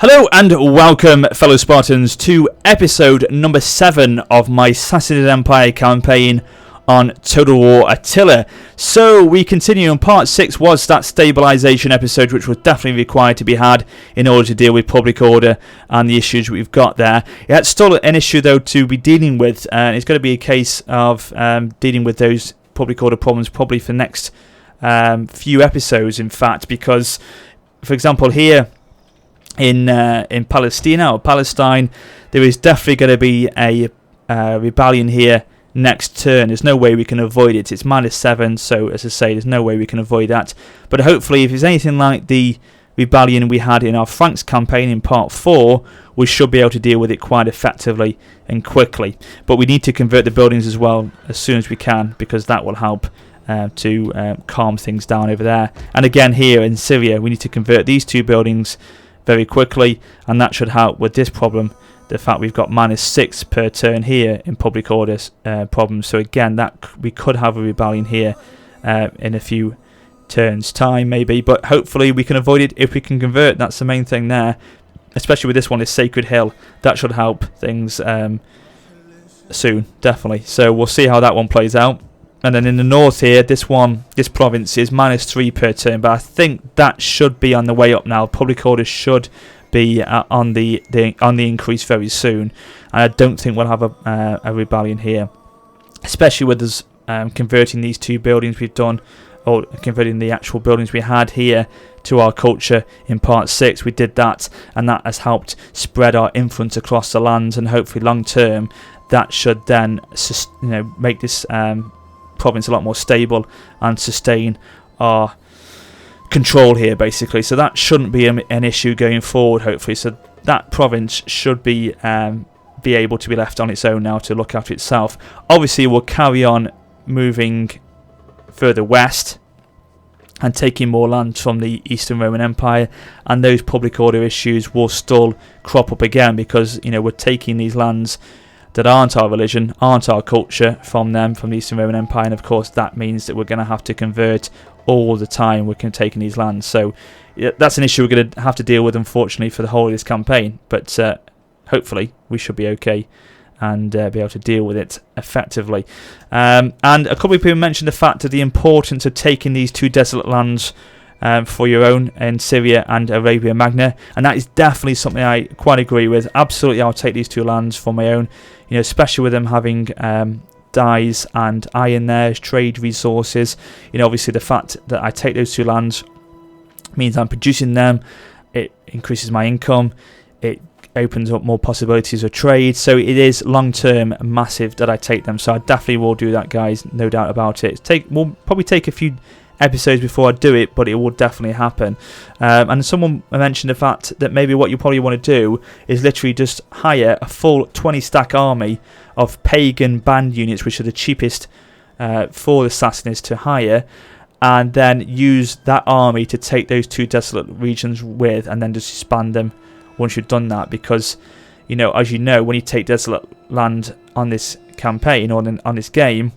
Hello and welcome, fellow Spartans, to episode number 7 of my Sassanid Empire campaign on Total War Attila. So we continue, and part 6 was that stabilisation episode, which was definitely required to be had in order to deal with public order and the issues we've got there. It's still an issue though to be dealing with, and it's going to be a case of dealing with those public order problems probably for the next few episodes, in fact, because, for example, here in Palestine, there is definitely going to be a rebellion here next turn. There's no way we can avoid it. It's -7, so as I say, there's no way we can avoid that. But hopefully, if it's anything like the rebellion we had in our Franks campaign in part 4, we should be able to deal with it quite effectively and quickly. But we need to convert the buildings as well as soon as we can, because that will help to calm things down over there. And again, here in Syria, we need to convert these two buildings very quickly, and that should help with this problem, the fact we've got -6 per turn here in public order problems. So again, that we could have a rebellion here in a few turns time maybe, but hopefully we can avoid it if we can convert. That's the main thing there, especially with this one, is Sacred Hill. That should help things soon, definitely. So we'll see how that one plays out. And then in the north here, this province is -3 per turn, but I think that should be on the way up now. Public order should be on the increase very soon, and I don't think we'll have a rebellion here, especially with us converting these two buildings we've done, or converting the actual buildings we had here to our culture in part 6. We did that, and that has helped spread our influence across the lands, and hopefully long term that should then make this province a lot more stable and sustain our control here, basically. So that shouldn't be an issue going forward, hopefully. So that province should be able to be left on its own now to look after itself. Obviously, we'll carry on moving further west and taking more land from the Eastern Roman Empire, and those public order issues will still crop up again, because we're taking these lands that aren't our religion, aren't our culture, from the Eastern Roman Empire, and of course that means that we're going to have to convert all the time we're taking these lands. So that's an issue we're going to have to deal with, unfortunately, for the whole of this campaign, but hopefully we should be okay and be able to deal with it effectively. And a couple of people mentioned the fact of the importance of taking these two desolate lands for your own in Syria and Arabia Magna, and that is definitely something I quite agree with. Absolutely, I'll take these two lands for my own, especially with them having dyes and iron there as trade resources. Obviously the fact that I take those two lands means I'm producing them, it increases my income, it opens up more possibilities of trade, so it is long term massive that I take them. So I definitely will do that, guys, no doubt about it. We'll probably take a few episodes before I do it, but it will definitely happen. And someone mentioned the fact that maybe what you probably want to do is literally just hire a full 20 stack army of pagan band units, which are the cheapest for the Sassanids to hire, and then use that army to take those two desolate regions with, and then just expand them once you've done that. Because as you know, when you take desolate land on this campaign or on this game,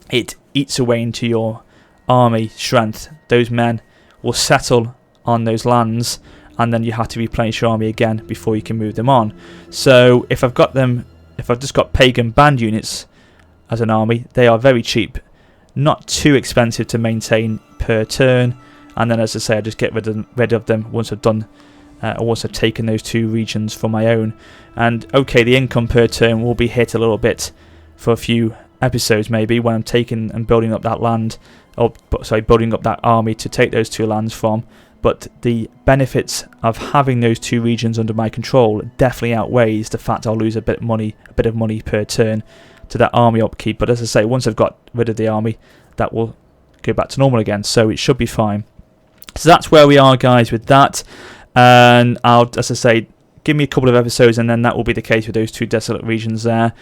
it eats away into your army strength. Those men will settle on those lands, and then you have to replenish your army again before you can move them on. So if I've just got pagan band units as an army, they are very cheap, not too expensive to maintain per turn, and then, as I say, I just get rid of them once I've done once I've taken those two regions for my own. And okay, the income per turn will be hit a little bit for a few episodes maybe when I'm taking and building up that land, building up that army to take those two lands from, but the benefits of having those two regions under my control definitely outweighs the fact I'll lose a bit of money per turn to that army upkeep. But as I say, once I've got rid of the army, that will go back to normal again, so it should be fine. So that's where we are, guys, with that. And as I say, give me a couple of episodes, and then that will be the case with those two desolate regions there.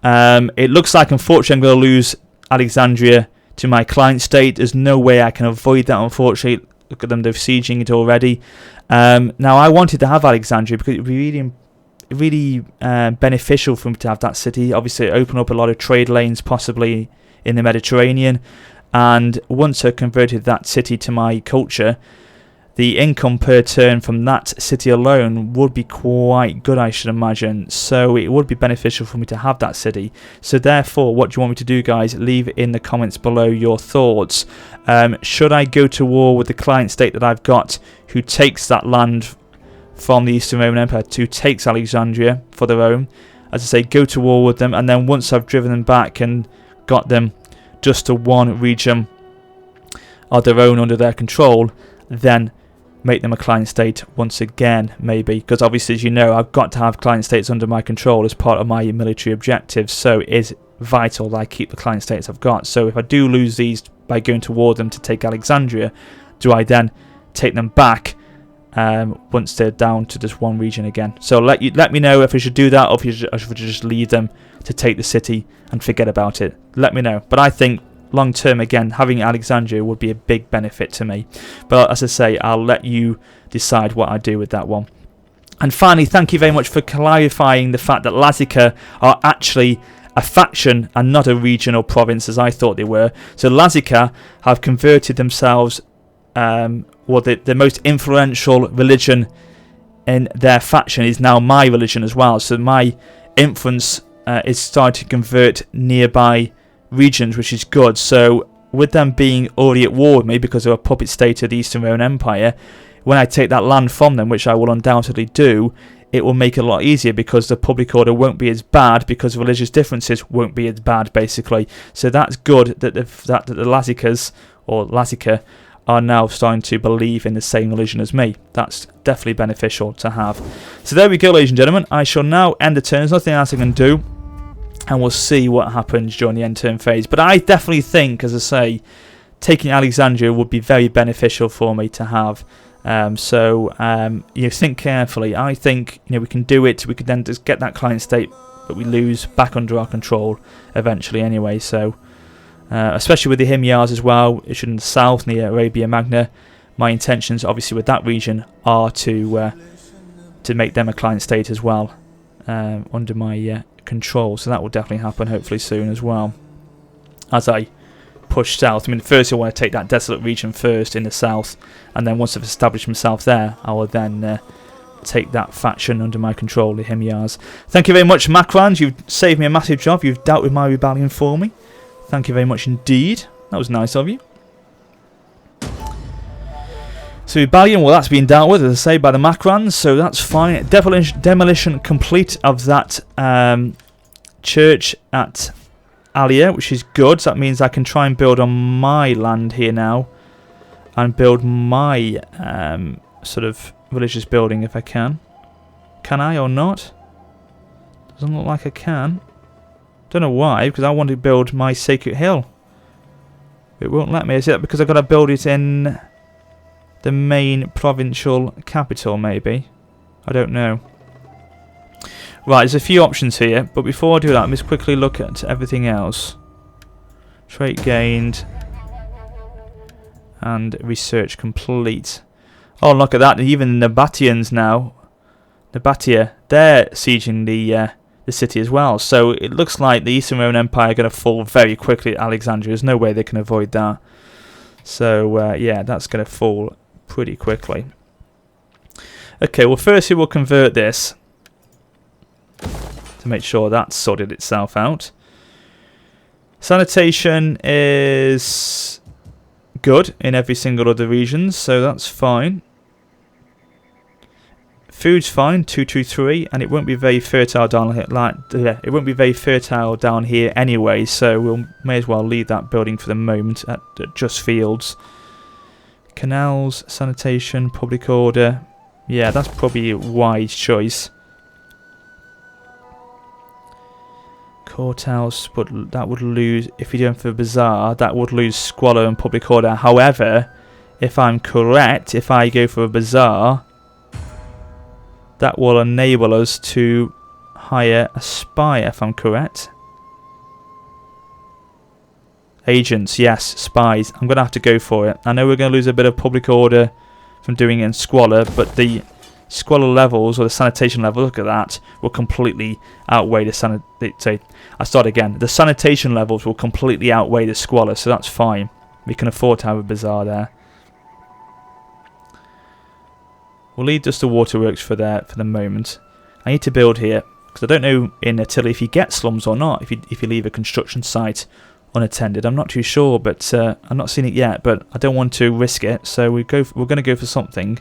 It looks like, unfortunately, I'm going to lose Alexandria to my client state. There's no way I can avoid that, unfortunately. Look at them, they're sieging it already. Now, I wanted to have Alexandria because it would be really beneficial for me to have that city. Obviously, it opened up a lot of trade lanes, possibly in the Mediterranean. And once I converted that city to my culture, the income per turn from that city alone would be quite good, I should imagine. So it would be beneficial for me to have that city. So therefore, what do you want me to do, guys? Leave in the comments below your thoughts. Should I go to war with the client state that I've got, who takes that land from the Eastern Roman Empire, who takes Alexandria for their own? As I say, go to war with them, and then once I've driven them back and got them just to one region of their own under their control, then make them a client state once again, maybe, because obviously, as you know, I've got to have client states under my control as part of my military objectives, so it is vital that I keep the client states I've got. So if I do lose these by going to war them to take Alexandria, do I then take them back once they're down to just one region again? So let me know if I should do that, or if I should just leave them to take the city and forget about it. Let me know. But I think long term, again, having Alexandria would be a big benefit to me. But as I say, I'll let you decide what I do with that one. And finally, thank you very much for clarifying the fact that Lazica are actually a faction and not a region or province as I thought they were. So Lazica have converted themselves, the most influential religion in their faction is now my religion as well. So my influence is starting to convert nearby regions, which is good. So with them being already at war with me because they're a puppet state of the Eastern Roman Empire, when I take that land from them, which I will undoubtedly do, it will make it a lot easier because the public order won't be as bad, because religious differences won't be as bad, basically. So that's good that the Lazicas, or Lazica, are now starting to believe in the same religion as me. That's definitely beneficial to have. So there we go, ladies and gentlemen. I shall now end the turn. There's nothing else I can do, and we'll see what happens during the end turn phase. But I definitely think, as I say, taking Alexandria would be very beneficial for me to have. Think carefully. I think we can do it. We could then just get that client state that we lose back under our control eventually anyway. So especially with the Himyars as well, it's in the south near Arabia Magna. My intentions obviously with that region are to make them a client state as well, under my control. So that will definitely happen hopefully soon as well as I push south. I mean, first I want to take that desolate region first in the south, and then once I've established myself there, I will then take that faction under my control, the Himyars. Thank you very much, Macrans. You've saved me a massive job. You've dealt with my rebellion for me. Thank you very much indeed. That was nice of you. So rebellion, well, that's been dealt with, as I say, by the Macrans, so that's fine. Demolition complete of that church at Alia, which is good. So that means I can try and build on my land here now, and build my sort of religious building if I can. Can I or not? Doesn't look like I can. Don't know why, because I want to build my sacred hill. It won't let me. Is it because I've got to build it in the main provincial capital, maybe? I don't know. Right, there's a few options here, but before I do that, let's quickly look at everything else. Trait gained. And research complete. Oh, look at that. Even the Nabateans now. Nabatea, they're sieging the city as well. So it looks like the Eastern Roman Empire are going to fall very quickly at Alexandria. There's no way they can avoid that. So, yeah, that's going to fall pretty quickly. Okay, well, firstly, we'll convert this to make sure that's sorted itself out. Sanitation is good in every single other region, so that's fine. Food's fine, 223, and it won't be very fertile down here. It won't be very fertile down here anyway, so we may as well leave that building for the moment at just fields. Canals, sanitation, public order. Yeah, that's probably a wise choice. Courthouse, but that would lose, if you're going for a bazaar, that would lose squalor and public order. However, if I'm correct, if I go for a bazaar, that will enable us to hire a spy, if I'm correct. Agents, yes, spies. I'm going to have to go for it. I know we're going to lose a bit of public order from doing it in squalor, but the squalor levels, or the sanitation levels, look at that, will completely outweigh the sanitation. I start again. The sanitation levels will completely outweigh the squalor, so that's fine. We can afford to have a bazaar there. We'll leave just the waterworks for the moment. I need to build here, because I don't know in Attila if you get slums or not, if you leave a construction site unattended. I'm not too sure, but I've not seen it yet, but I don't want to risk it, so we're going to go for something.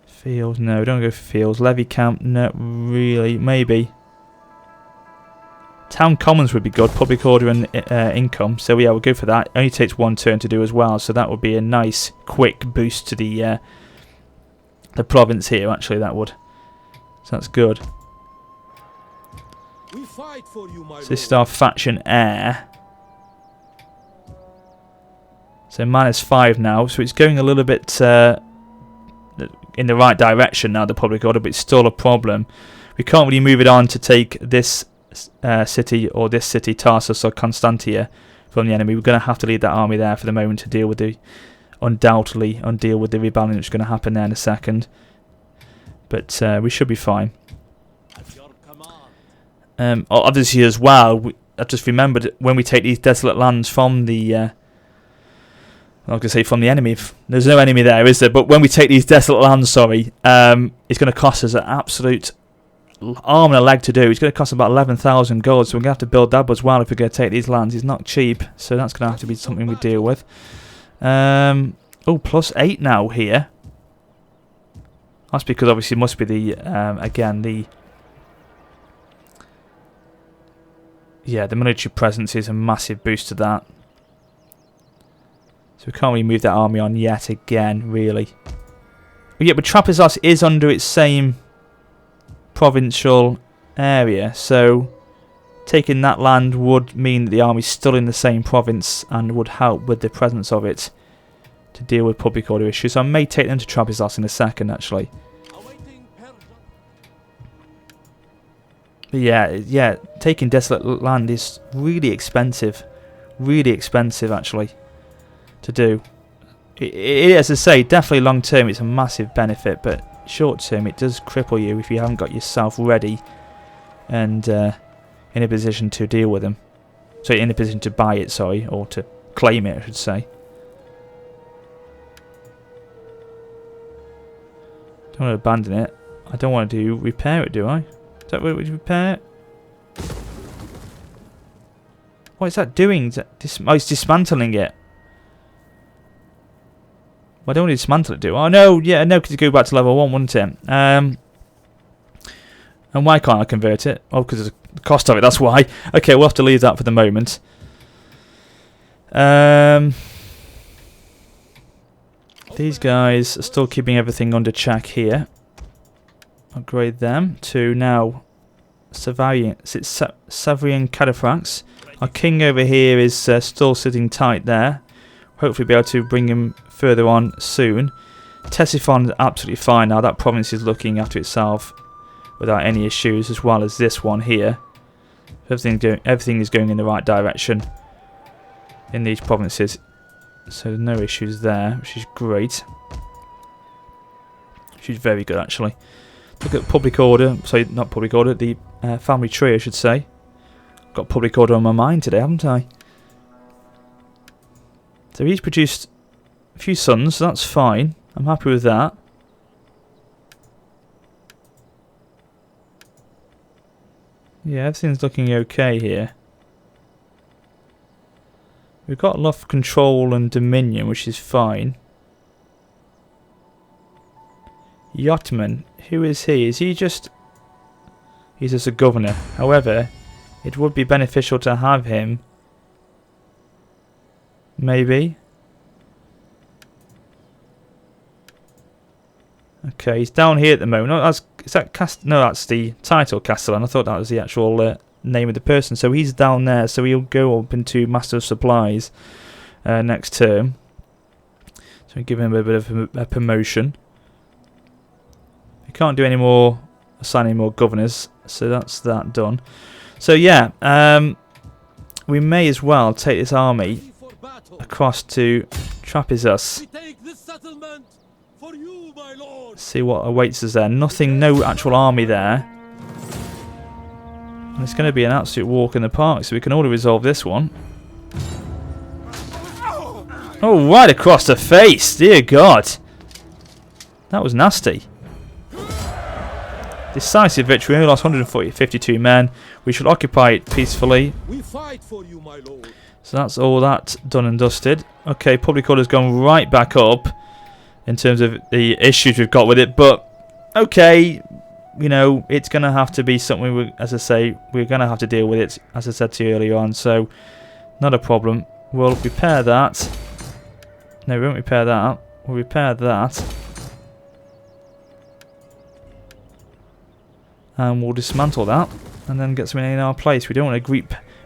Fields, no, don't go for fields. Levy camp, no, really, maybe. Town commons would be good, public order and income. So yeah, we'll go for that. It only takes 1 turn to do as well, so that would be a nice, quick boost to the province here. Actually, that would. So that's good. We fight for you, my so this is our faction heir. So -5 now, so it's going a little bit in the right direction now, the public order, but it's still a problem. We can't really move it on to take this city, or this city, Tarsus or Constantia, from the enemy. We're going to have to leave that army there for the moment to deal with the, undoubtedly, deal with the rebellion that's going to happen there in a second. But we should be fine. Obviously as well, I just remembered when we take these desolate lands from the I was going to say from the enemy. There's no enemy there, is there? But when we take these desolate lands, sorry, it's going to cost us an absolute arm and a leg to do. It's going to cost about 11,000 gold, so we're going to have to build that as well if we're going to take these lands. It's not cheap, so that's going to have to be something we deal with. Oh, +8 now here. That's because obviously it must be the, again, the military presence is a massive boost to that. So we can't really move that army on yet again, really. But yeah, but Trapezost is under its same provincial area, so taking that land would mean that the army's still in the same province and would help with the presence of it to deal with public order issues. So I may take them to Trapezost in a second, actually. But yeah, taking desolate land is really expensive actually to do. It, as I say, definitely long term it's a massive benefit, but short term it does cripple you if you haven't got yourself ready and in a position to deal with them. So in a position to buy it, sorry, or to claim it, I should say. Don't want to abandon it. I don't want to repair it, do I? Is that what we repair it? What is that doing? Is that oh, it's dismantling it. Well, I don't want to dismantle it, do I? Oh, no, yeah, no, because it go back to level 1, wouldn't it? And why can't I convert it? Oh, because of the cost of it, that's why. Okay, we'll have to leave that for the moment. These guys are still keeping everything under check here. Upgrade them to now Savarian Cataphrax. Our king over here is still sitting tight there. Hopefully be able to bring him further on soon. Ctesiphon is absolutely fine now. That province is looking after itself without any issues, as well as this one here. Everything is going in the right direction in these provinces. So no issues there, which is great. Which is very good actually. Look at public order, sorry, not public order, the family tree I should say. Got public order on my mind today, haven't I? So he's produced a few sons, so that's fine. I'm happy with that. Yeah, everything's looking okay here. We've got a lot of control and dominion, which is fine. Yachtman, who is he? Is he just... He's just a governor. However, it would be beneficial to have him. Maybe. Okay, he's down here at the moment. Oh, that's the title Castellan. I thought that was the actual name of the person. So he's down there. So he'll go up into Master of Supplies next term. So we give him a bit of a promotion. We can't do any more, assign any more governors. So that's that done. So yeah, we may as well take this army across to Trapezost. See what awaits us there. Nothing, no actual army there. And it's going to be an absolute walk in the park, so we can already resolve this one. Oh, right across the face. Dear God. That was nasty. Decisive victory. We only lost 152 men. We should occupy it peacefully. We fight for you, my lord. So that's all that done and dusted. Okay, public order's gone right back up in terms of the issues we've got with it. But, okay, you know, it's going to have to be something, as I say, we're going to have to deal with it, as I said to you earlier on. So, not a problem. We'll repair that. No, we won't repair that. We'll repair that. And we'll dismantle that. And then get something in our place. We don't want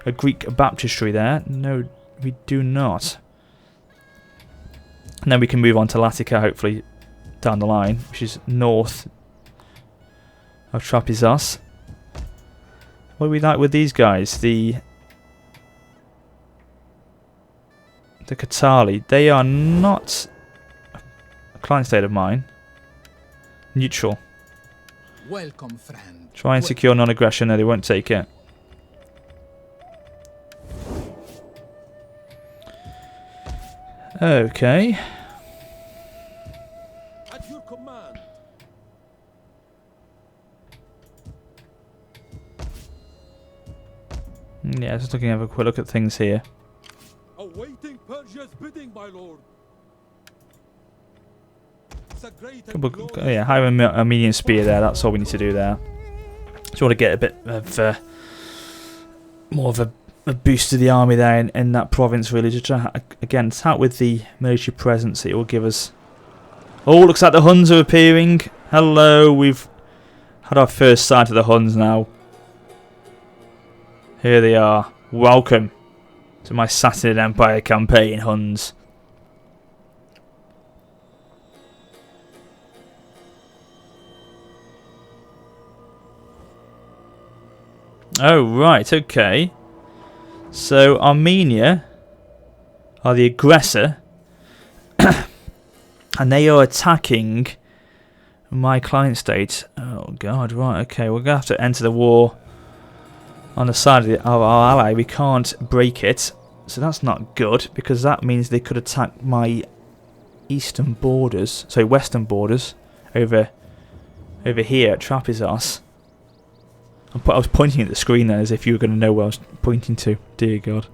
a Greek baptistry there. No, we do not. And then we can move on to Latica, hopefully, down the line, which is north of Trapizas. What do we like with these guys? The Katali. They are not a client state of mine. Neutral. Welcome, friend. Try and secure non-aggression. No, they won't take it. Okay. At your command. Yeah, just looking at a quick look at things here. Awaiting Persia's bidding, my lord. It's a great Yeah, hire a medium spear there. That's all we need to do there. Just want to get a bit of more of a boost to the army there in that province, really. To try again, start with the military presence it will give us. Oh, looks like the Huns are appearing. Hello, we've had our first sight of the Huns now. Here they are. Welcome to my Sassanid Empire campaign, Huns. Oh, right, okay. So, Armenia are the aggressor. And they are attacking my client state. Oh, God, right, okay. We're going to have to enter the war on the side of our ally. We can't break it. So that's not good, because that means they could attack my eastern borders. Sorry, western borders. Over here at Trapizas. I was pointing at the screen there as if you were going to know where I was pointing to. Dear God.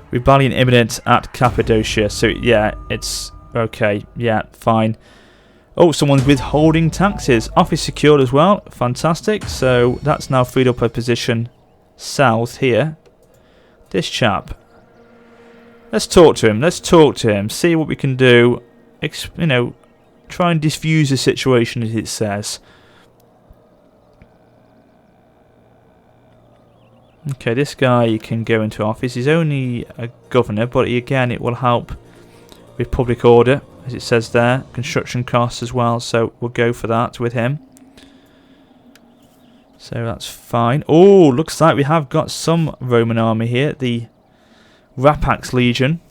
Rebellion imminent at Cappadocia. So, yeah, it's okay. Yeah, fine. Oh, someone's withholding taxes. Office secured as well. Fantastic. So, that's now freed up a position south here. This chap. Let's talk to him. Let's talk to him. See what we can do. You know, try and diffuse the situation, as it says. Okay, this guy can go into office. He's only a governor, but again, it will help with public order, as it says there. Construction costs as well, so we'll go for that with him. So that's fine. Oh, looks like we have got some Roman army here. The Rapax Legion.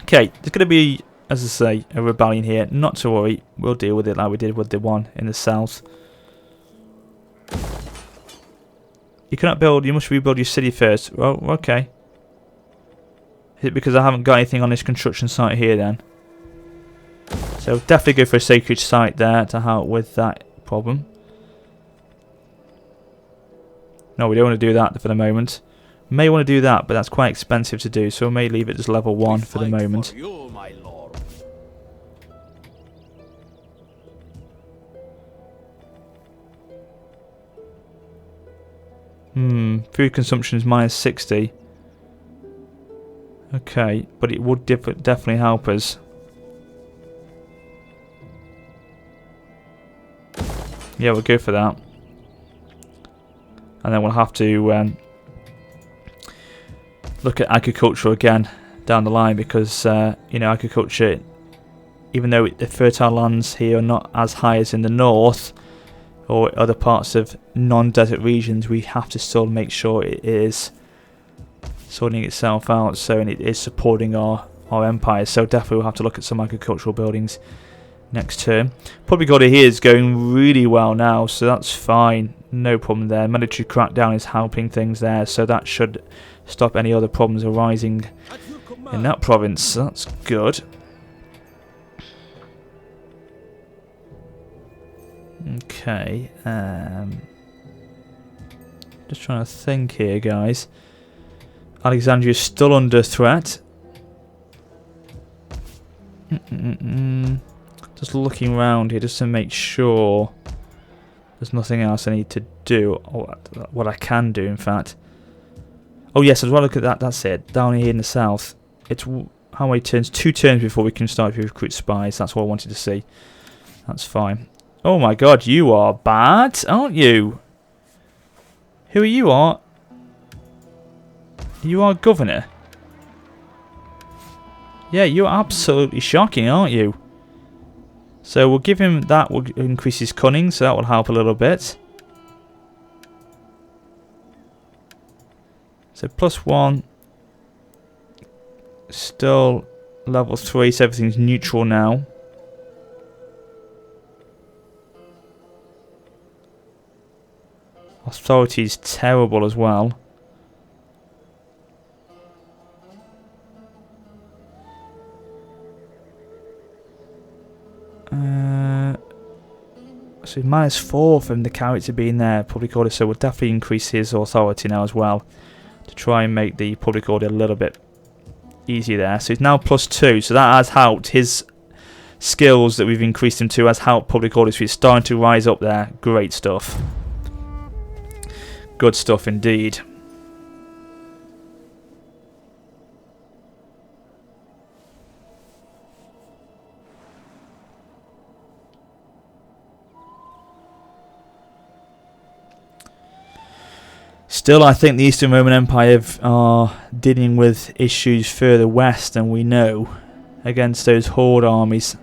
Okay, there's going to be, as I say, a rebellion here. Not to worry, we'll deal with it like we did with the one in the south. You cannot build, you must rebuild your city first. Oh, okay. Is it because I haven't got anything on this construction site here then? So definitely go for a sacred site there to help with that problem. No, we don't want to do that for the moment. May want to do that, but that's quite expensive to do, so we may leave it as level 1 for the moment. For you, my lord. Food consumption is minus 60. Okay, but it would definitely help us. Yeah, we'll go for that. And then we'll have to look at agriculture again down the line, because you know, agriculture, even though the fertile lands here are not as high as in the north or other parts of non-desert regions, we have to still make sure it is sorting itself out, so and it is supporting our empire. So definitely we'll have to look at some agricultural buildings next term. Public order here is going really well now, so that's fine. no problem there. Military crackdown is helping things there, so that should stop any other problems arising At your in command. that province. That's good. Okay. Just trying to think here, guys. Alexandria is still under threat. Just looking around here just to make sure there's nothing else I need to do, or what I can do, in fact. Oh yes, as well. Look at that. That's it. Down here in the south, it's how many turns? 2 turns before we can start to recruit spies. That's what I wanted to see. That's fine. Oh my God, you are bad, aren't you? Who are you? You are governor. Yeah, you're absolutely shocking, aren't you? So we'll give him that. Will increase his cunning, so that will help a little bit. So +1. Still level 3, so everything's neutral now. Authority is terrible as well. So -4 from the character being there, public order, so we'll definitely increase his authority now as well to try and make the public order a little bit easier there. So he's now +2, so that has helped. His skills that we've increased him to has helped public order, so he's starting to rise up there. Great stuff. Good stuff indeed. Still, I think the Eastern Roman Empire are dealing with issues further west than we know against those horde armies.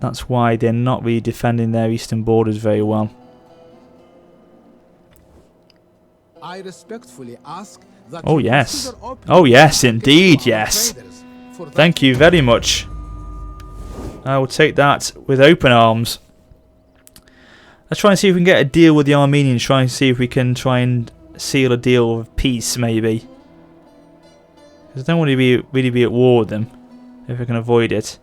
That's why they're not really defending their eastern borders very well. I respectfully ask that Oh you yes. consider opening Oh yes, the market indeed, to our yes. traders, for that Thank you very much. I will take that with open arms. Let's try and see if we can get a deal with the Armenians. Try and see if we can try and seal a deal of peace, maybe. Because I don't want to really be at war with them, if I can avoid it.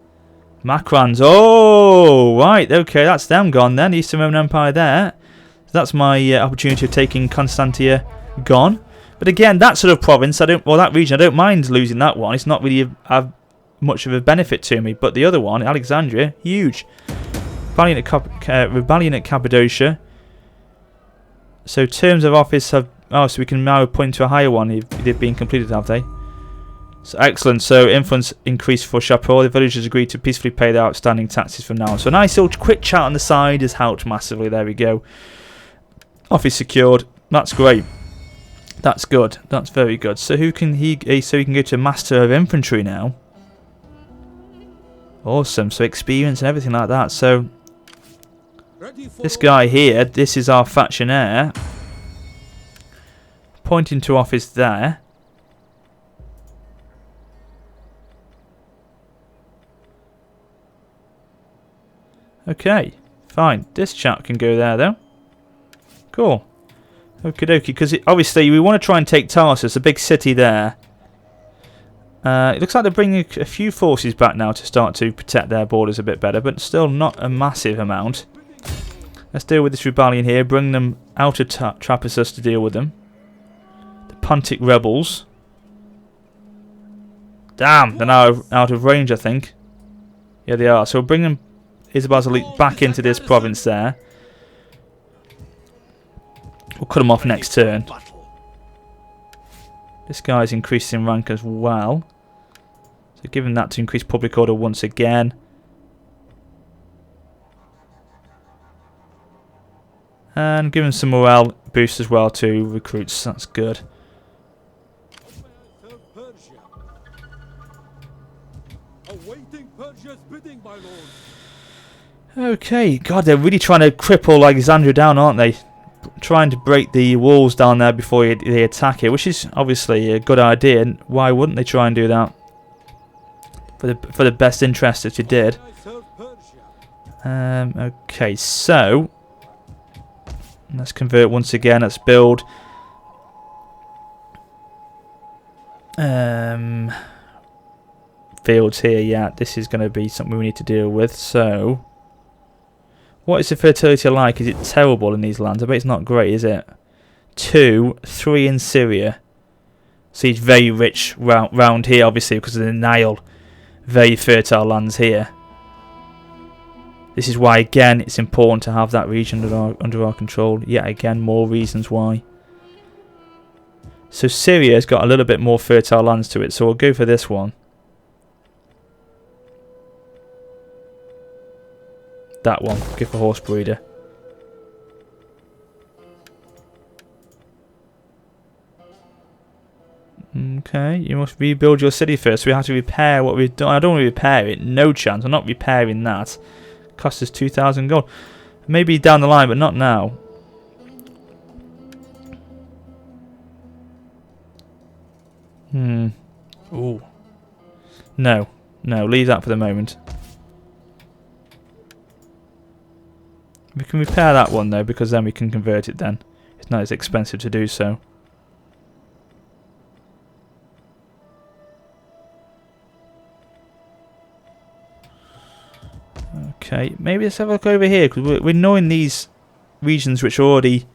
Macrans. Oh, right. Okay, that's them gone then. The Eastern Roman Empire there. So that's my opportunity of taking Constantia gone. But again, that sort of province, that region, I don't mind losing that one. It's not really much of a benefit to me. But the other one, Alexandria, huge. Rebellion at Cappadocia. So terms of office have... Oh, so we can now appoint to a higher one if they've been completed, have they? So excellent. So influence increased for Shapur. The villagers agreed to peacefully pay their outstanding taxes from now on. So a nice little quick chat on the side has helped massively. There we go. Office secured. That's great. That's good. That's very good. So who can he... So he can go to Master of Infantry now. Awesome. So experience and everything like that. So... This guy here, this is our factionaire. Pointing to office there. Okay, fine. This chap can go there though. Cool. Okie dokie, because obviously we want to try and take Tarsus, a big city there. It looks like they're bringing a few forces back now to start to protect their borders a bit better, but still not a massive amount. Let's deal with this rebellion here. Bring them out of Trapezus to deal with them. The Pontic rebels. Damn, they're now out of range, I think. Yeah, they are. So we'll bring them, Isabel's elite, back into this province there. We'll cut them off next turn. This guy's increased in rank as well. So give him that to increase public order once again. And give him some morale boost as well to recruits. That's good. Awaiting Persia's bidding, my lord. Okay, God, they're really trying to cripple Alexandria down, aren't they? Trying to break the walls down there before they attack it, which is obviously a good idea. And why wouldn't they try and do that? For the best interest if you did. I serve Persia. Okay, so Let's convert once again. Let's build. Fields here. Yeah, this is going to be something we need to deal with. So, what is the fertility like? Is it terrible in these lands? I bet it's not great, is it? 2, 3 in Syria. So it's very rich round here, obviously, because of the Nile. Very fertile lands here. This is why, again, it's important to have that region under our control. Yet again, more reasons why. So Syria has got a little bit more fertile lands to it, so we'll go for this one. That one. Go for horse breeder. Okay, you must rebuild your city first. So we have to repair what we've done. I don't want to repair it. No chance. I'm not repairing that. Cost us 2,000 gold. Maybe down the line, but not now. Ooh. No. No, leave that for the moment. We can repair that one though, because then we can convert it then. It's not as expensive to do so. Okay, maybe let's have a look over here, because we're ignoring these regions which are already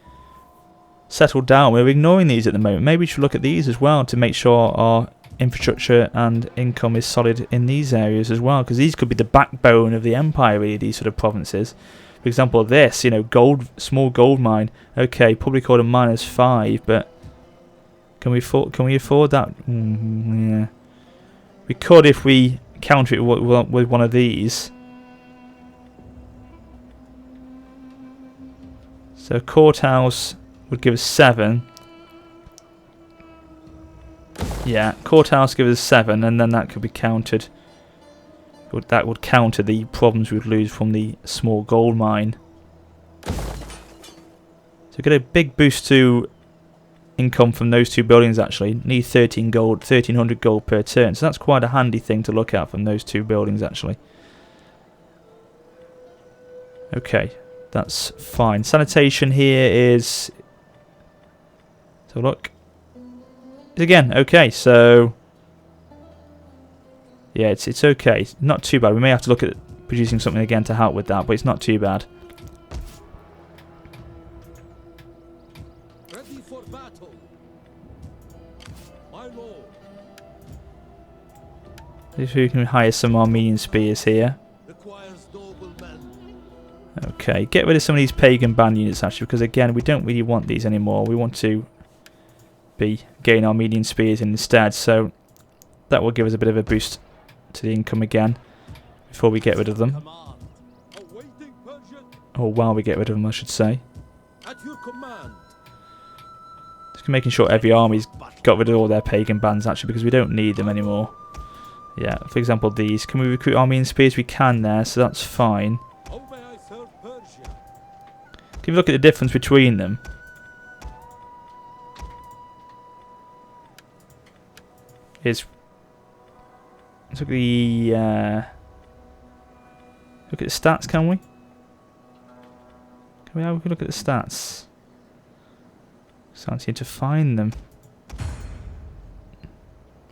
settled down. We're ignoring these at the moment. Maybe we should look at these as well to make sure our infrastructure and income is solid in these areas as well, because these could be the backbone of the empire, really, these sort of provinces. For example, this, you know, small gold mine. Okay, public order -5, but can we afford that? Yeah, we could if we counter it with one of these. So courthouse would give us 7. Yeah, courthouse gives us 7, and then that could be countered. That would counter the problems we would lose from the small gold mine. So get a big boost to income from those 2 buildings actually. Need 1300 gold per turn. So that's quite a handy thing to look at from those 2 buildings actually. Okay, that's fine. Sanitation here is... So look. Again, okay, so... Yeah, it's okay. It's not too bad. We may have to look at producing something again to help with that, but it's not too bad. Ready for battle. My lord. If we can hire some Armenian spears here. Requires noble men. Okay, get rid of some of these pagan band units actually, because again, we don't really want these anymore. We want to be getting Armenian spears instead, so that will give us a bit of a boost to the income again before we get rid of them. Awaiting Persian. Or while we get rid of them, I should say. At your command. Just making sure every army's got rid of all their pagan bands actually, because we don't need them anymore. Yeah, for example these. Can we recruit Armenian spears? We can there, so that's fine. How may I serve Persia? Can you look at the difference between them? It's... Let's look at the stats, can we? Can we have a look at the stats? Can't seem to find them.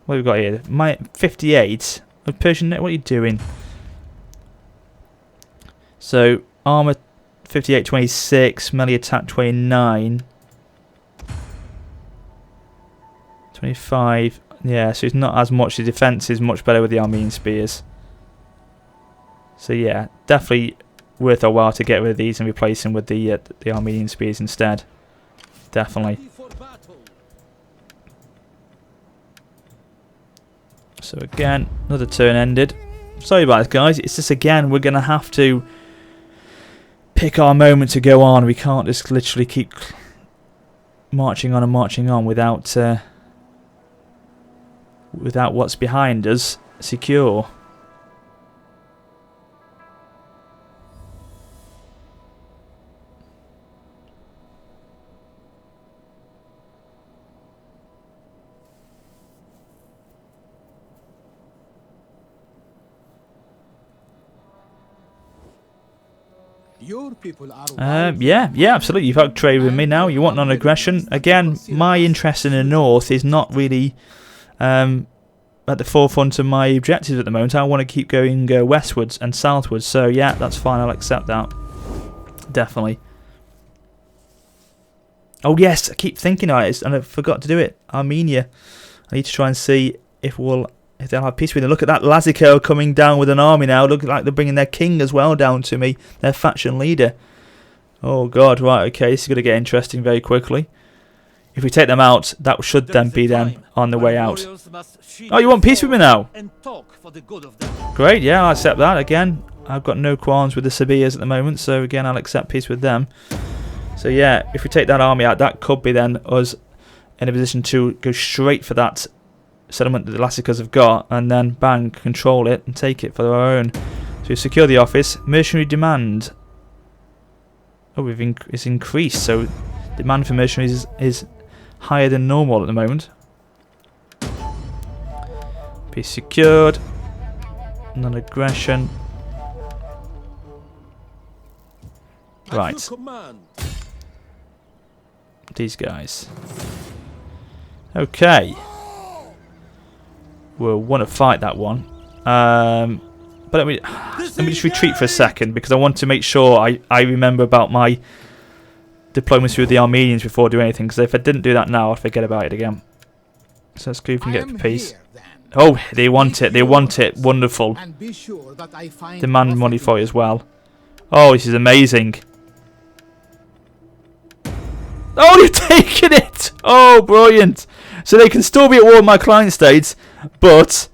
What have we got here? My 58 of Persian net. What are you doing? So armor 58, 26, melee attack 29, 25. Yeah, so it's not as much. The defense is much better with the Armenian spears. So yeah, definitely worth a while to get rid of these and replace them with the Armenian spears instead. Definitely. Ready for battle. So again, another turn ended. Sorry about this, guys. It's just again we're gonna have to pick our moment to go on. We can't just literally keep marching on and marching on without what's behind us secure. Your people are Yeah, absolutely. You've had trade with me now. You want non-aggression. Again, my interest in the north is not really at the forefront of my objectives at the moment. I want to keep going westwards and southwards. So yeah, that's fine. I'll accept that. Definitely. Oh yes, I keep thinking about it, and I forgot to do it. Armenia. I need to try and see if they'll have peace with them. Look at that Lazico coming down with an army now. Look like they're bringing their king as well down to me, their faction leader. Oh god, right, okay, this is going to get interesting very quickly. If we take them out, that should then be them on the way out. Oh, you want peace with me now? Great, yeah, I'll accept that. Again, I've got no qualms with the Sabias at the moment, so again, I'll accept peace with them. So yeah, if we take that army out, that could be then us in a position to go straight for that settlement that the Lassicas have got, and then bang, control it and take it for our own. So we secure the office. Mercenary demand. Oh, it's increased, so demand for mercenaries is higher than normal at the moment. Peace secured. Non-aggression. Right. These guys. Okay. We'll want to fight that one. But let me just retreat for a second, because I want to make sure I remember about my diplomacy with the Armenians before doing anything, because if I didn't do that now, I'd forget about it again. So let's see if we can get peace. Oh, they want it. They want it. Wonderful. Demand money for it as well. Oh, this is amazing. Oh, they've taken it! Oh, brilliant. So they can still be at war with my client states, but...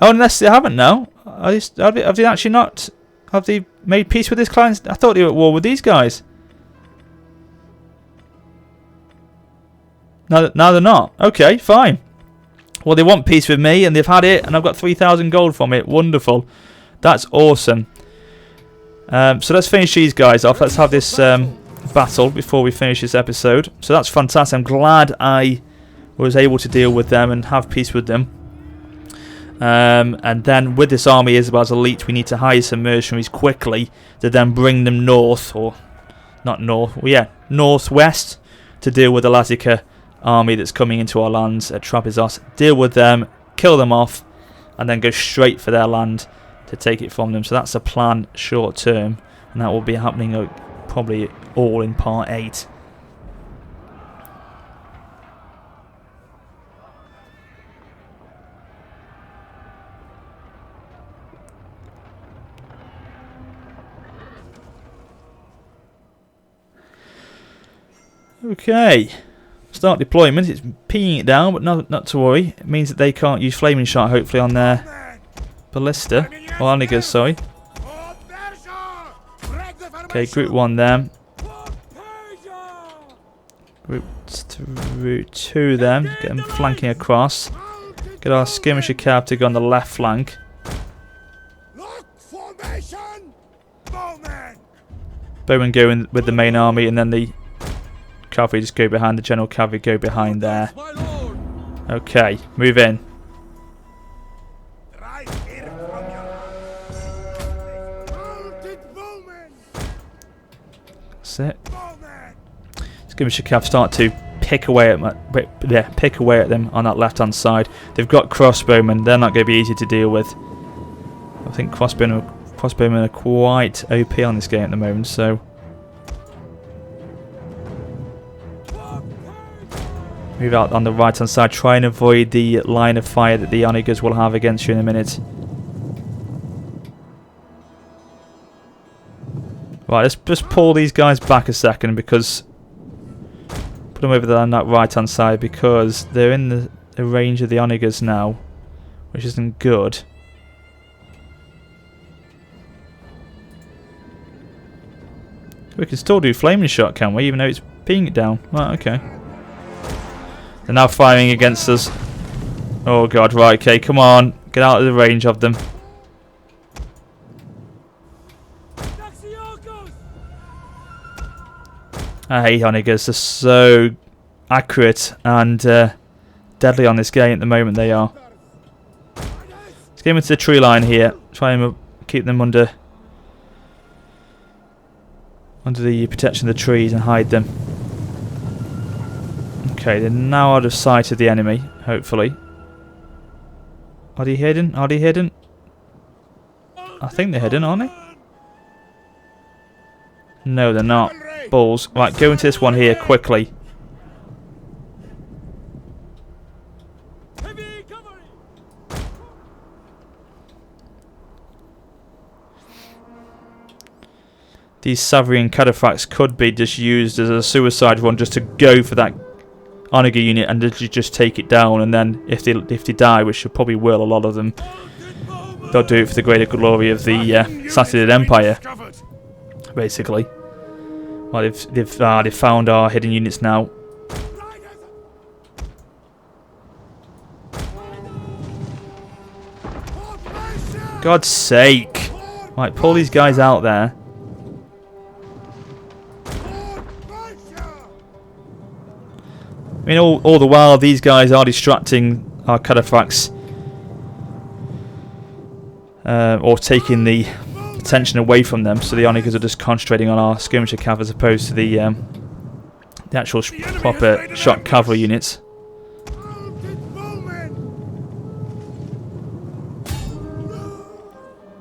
Oh, unless they haven't now. Have they actually not... Have they made peace with this client? I thought they were at war with these guys. No, they're not. Okay, fine. Well, they want peace with me, and they've had it, and I've got 3,000 gold from it. Wonderful. That's awesome. So let's finish these guys off. Let's have this... battle before we finish this episode. So that's fantastic. I'm glad I was able to deal with them and have peace with them. And then with this army Isabel's elite, we need to hire some mercenaries quickly to then bring them north, or not north, well, yeah, northwest, to deal with the Lazica army that's coming into our lands at Trapezos. Deal with them, kill them off, and then go straight for their land to take it from them. So that's the plan short term, and that will be happening probably all in part 8. Okay, start deployment. It's peeing it down, but not to worry. It means that they can't use flaming shot, hopefully, on their ballista, or Anigas, sorry. Okay, group 1 them. Group 2 them. Get them flanking across. Get our skirmisher cav to go on the left flank. Bowmen go in with the main army, and then the cavalry just go behind. The general cavalry go behind there. Okay, move in. That's it. Skirmisher cav start to pick away at them on that left hand side. They've got crossbowmen. They're not going to be easy to deal with. I think crossbowmen are quite OP on this game at the moment, so move out on the right hand side. Try and avoid the line of fire that the Onigas will have against you in a minute. Right, let's just pull these guys back a second, because put them over there on that right hand side, because they're in the range of the Onigas now, which isn't good. We can still do flaming shot, can we? Even though it's peeing it down. Right, okay. They're now firing against us. Oh god, right, okay, come on. Get out of the range of them. I hate Onigas. They're so accurate and deadly on this game at the moment. They are. Let's get them into the tree line here. Try and keep them under under the protection of the trees and hide them. Okay, they're now out of sight of the enemy, hopefully. Are they hidden? Are they hidden? I think they're hidden, aren't they? No, they're not. Balls. Right, go into this one here quickly. These Savrian cataphracts could be just used as a suicide one, just to go for that Onager unit and literally just take it down. And then if they die, which they probably will, a lot of them, they'll do it for the greater glory of the Sassanid Empire, basically. Well, they've found our hidden units now. God's sake! Right, pull these guys out there. I mean, all the while these guys are distracting our cataphracts, or taking the attention away from them, so the Onagers are just concentrating on our skirmisher cav as opposed to the actual proper shock cavalry units.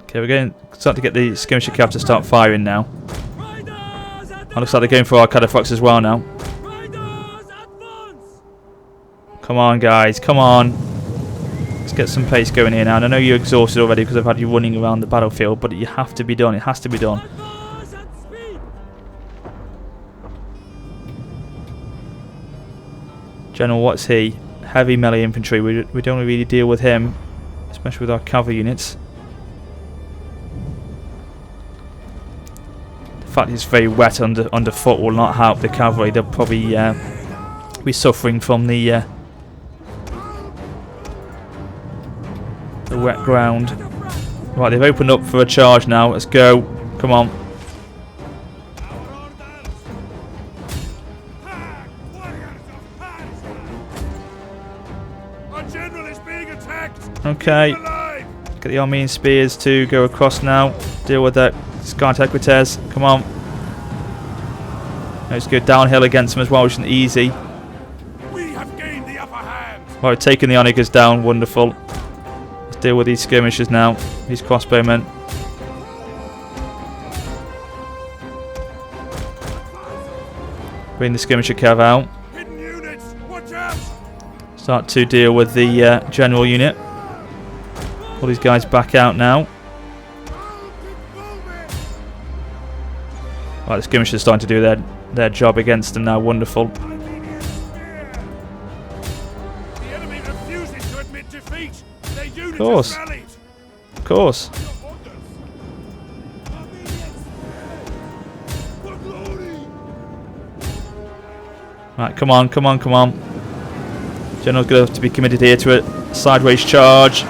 Okay, we're starting to get the skirmisher cav to start firing now. It looks like they're going for our cataphracts as well now. Come on, guys, come on. Let's get some pace going here now. And I know you're exhausted already because I've had you running around the battlefield, but you have to be done. It has to be done. General, what's he? Heavy melee infantry. We don't really deal with him, especially with our cavalry units. The fact it's very wet underfoot will not help the cavalry. They'll probably be suffering from the wet ground. Right, they've opened up for a charge now. Let's go. Come on. Okay. Get the Armenian spears to go across now. Deal with that Sky Equites. Come on. Let's go downhill against them as well, which isn't easy. We have gained the upper hand. Right, taking the Onagers down. Wonderful. Deal with these skirmishers now, these crossbowmen. Bring the skirmisher cav out. Hidden units, watch out. Start to deal with the general unit. All these guys back out now. Right, the skirmishers are starting to do their job against them now. Wonderful. The enemy refuses to admit defeat. Their units course. have rallied. Of course. Right, come on, come on, come on. General's going to have to be committed here to a sideways charge.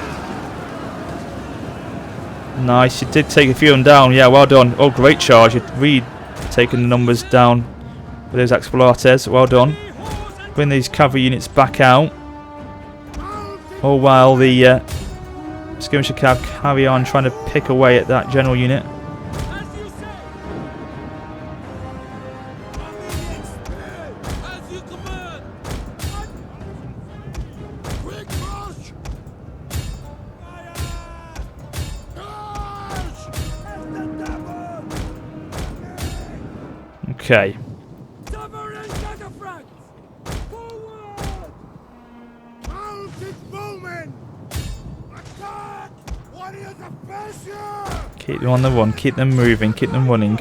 Nice, you did take a few of them down. Yeah, well done. Oh, great charge. You've really taken the numbers down with those explorates. Well done. Bring these cavalry units back out. All while the skirmisher cav carry on trying to pick away at that general unit. Okay. Keep them on the run, keep them moving, keep them running.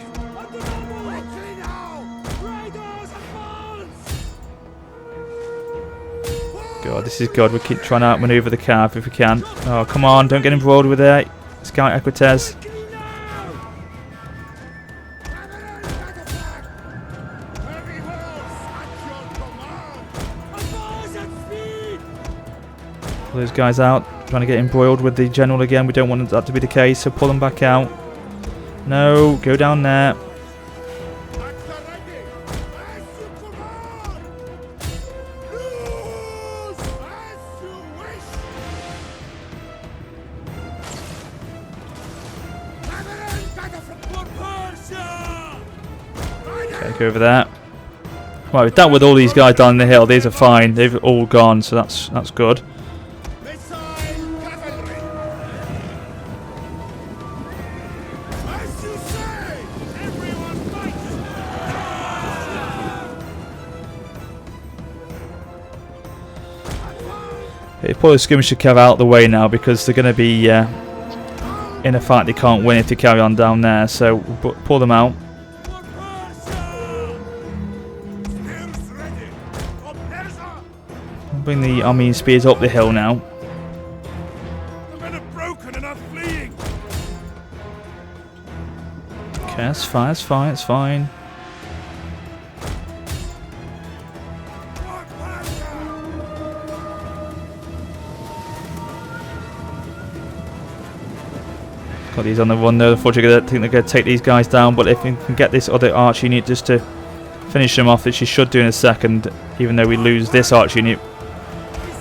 God, this is good. We keep trying to outmaneuver the cav if we can. Oh, come on, don't get embroiled with it. Scout Equites. Pull those guys out. Trying to get embroiled with the general again. We don't want that to be the case, so pull them back out. No, go down there. Okay, go over there. Right, we've dealt with all these guys down the hill. These are fine. They've all gone, so that's good. Okay, pull the skirmisher cav out of the way now because they're going to be in a fight they can't win if they carry on down there. So we'll pull them out. Bring the Armenian spears up the hill now. The men are broken and are fleeing. Okay, that's fine, that's fine, that's fine. Got these on the run though. Unfortunately, I think they're going to take these guys down, but if we can get this other arch unit just to finish them off, which you should do in a second, even though we lose this arch unit,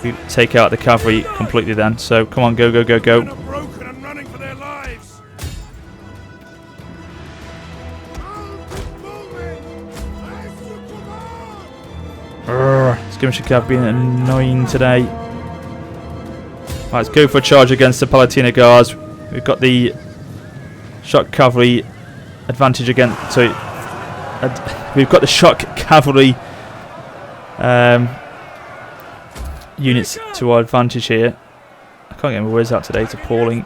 we take out the cavalry completely then. So come on, go, go, go, go. Men are broken and running for their lives. Skirmisher cav being annoying today. Right, let's go for a charge against the Palatina Guards. We've got the shock cavalry advantage against. So we've got the shock cavalry units to our advantage here. I can't get my words out today. It's appalling.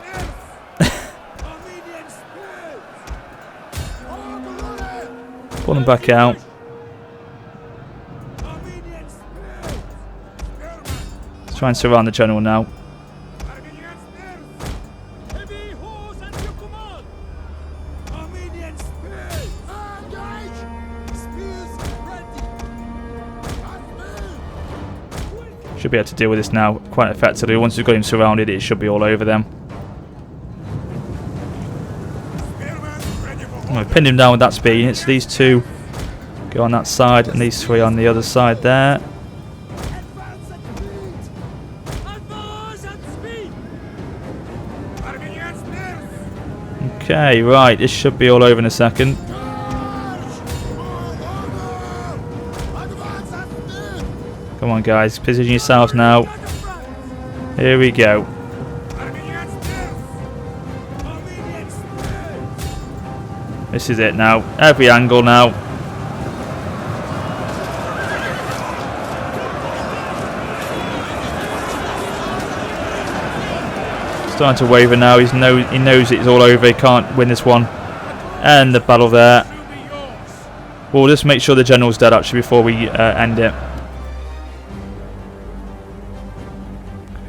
Pull them back out. Let's try and surround the general now. Should be able to deal with this now quite effectively. Once we've got him surrounded, it should be all over them. I've pinned him down with that speed unit, so these two go on that side and these three on the other side there. Okay, right, this should be all over in a second. Come on guys, position yourselves now. Here we go. This is it now. Every angle now. Starting to waver now. He knows it's all over. He can't win this one. And the battle there. We'll just make sure the general's dead actually before we end it.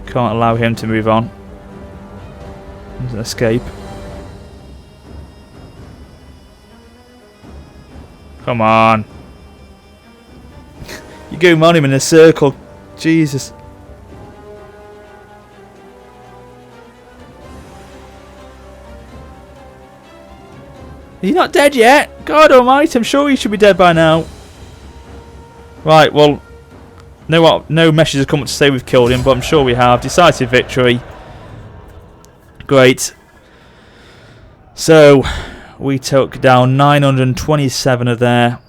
Can't allow him to move on. There's an escape. Come on. You go on him in a circle. Jesus. Are you not dead yet? God almighty, I'm sure he should be dead by now. Right, well, no message has come up to say we've killed him, but I'm sure we have. Decisive victory. Great. So, we took down 927 of their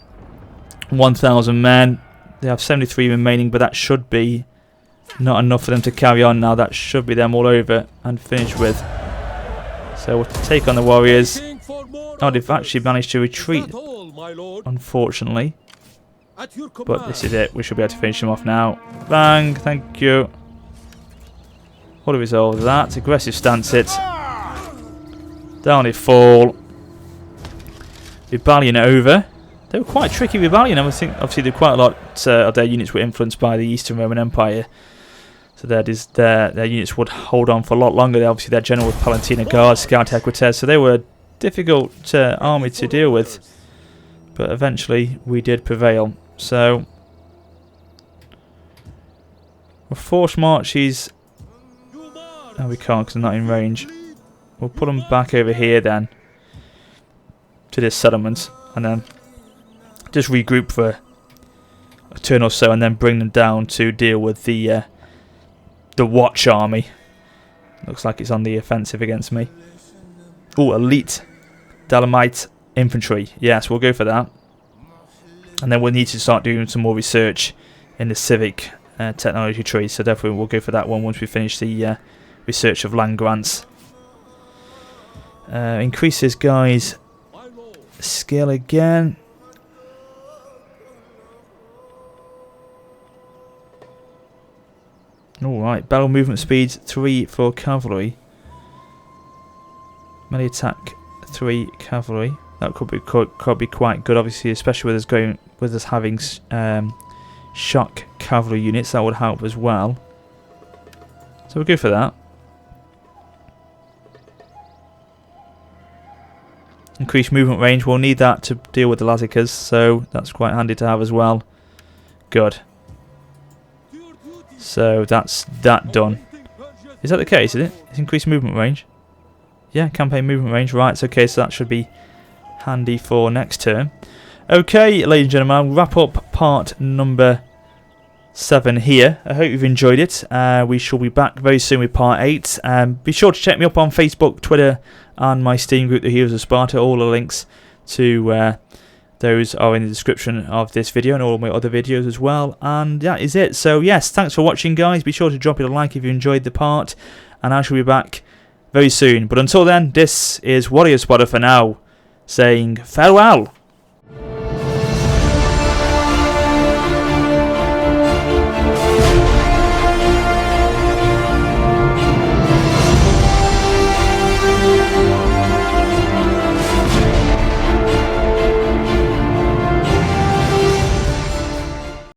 1,000 men. They have 73 remaining, but that should be not enough for them to carry on now. That should be them all over and finished with. So, we'll take on the warriors. Oh, they've actually managed to retreat, unfortunately. But this is it. We should be able to finish them off now. Bang. Thank you. What a result of that. Aggressive stance it. Down they fall. Rebellion over. They were quite tricky rebellion. I think obviously quite a lot of their units were influenced by the Eastern Roman Empire. So their units would hold on for a lot longer. Obviously their general was Palatina Guards, Scout Equites. So they were a difficult army to deal with. But eventually we did prevail. So we'll force march these. No, we can't because they're not in range. We'll put them back over here then to this settlement, and then just regroup for a turn or so, and then bring them down to deal with the Watch army. Looks like it's on the offensive against me. Oh, elite Dalamite infantry. Yes, we'll go for that. And then we'll need to start doing some more research in the civic technology tree. So definitely we'll go for that one once we finish the research of land grants. Increase this guy's skill again. Alright, battle movement speed 3 for cavalry. Melee attack 3 cavalry. That could be quite good, obviously, especially with us having shock cavalry units. That would help as well. So we'll go for that. Increased movement range. We'll need that to deal with the Lazikas, so that's quite handy to have as well. Good. So that's that done. Is that the case, is it? It's increased movement range. Yeah, campaign movement range. Right, it's okay, so that should be handy for next turn. Okay, ladies and gentlemen, I'll wrap up part number 7 here. I hope you've enjoyed it. We shall be back very soon with part 8. Be sure to check me up on Facebook, Twitter, and my Steam group, the Heroes of Sparta. All the links to those are in the description of this video and all my other videos as well. And that is it. So yes, thanks for watching, guys. Be sure to drop it a like if you enjoyed the part, and I shall be back very soon. But until then, this is WarriorofSparta for now, saying farewell.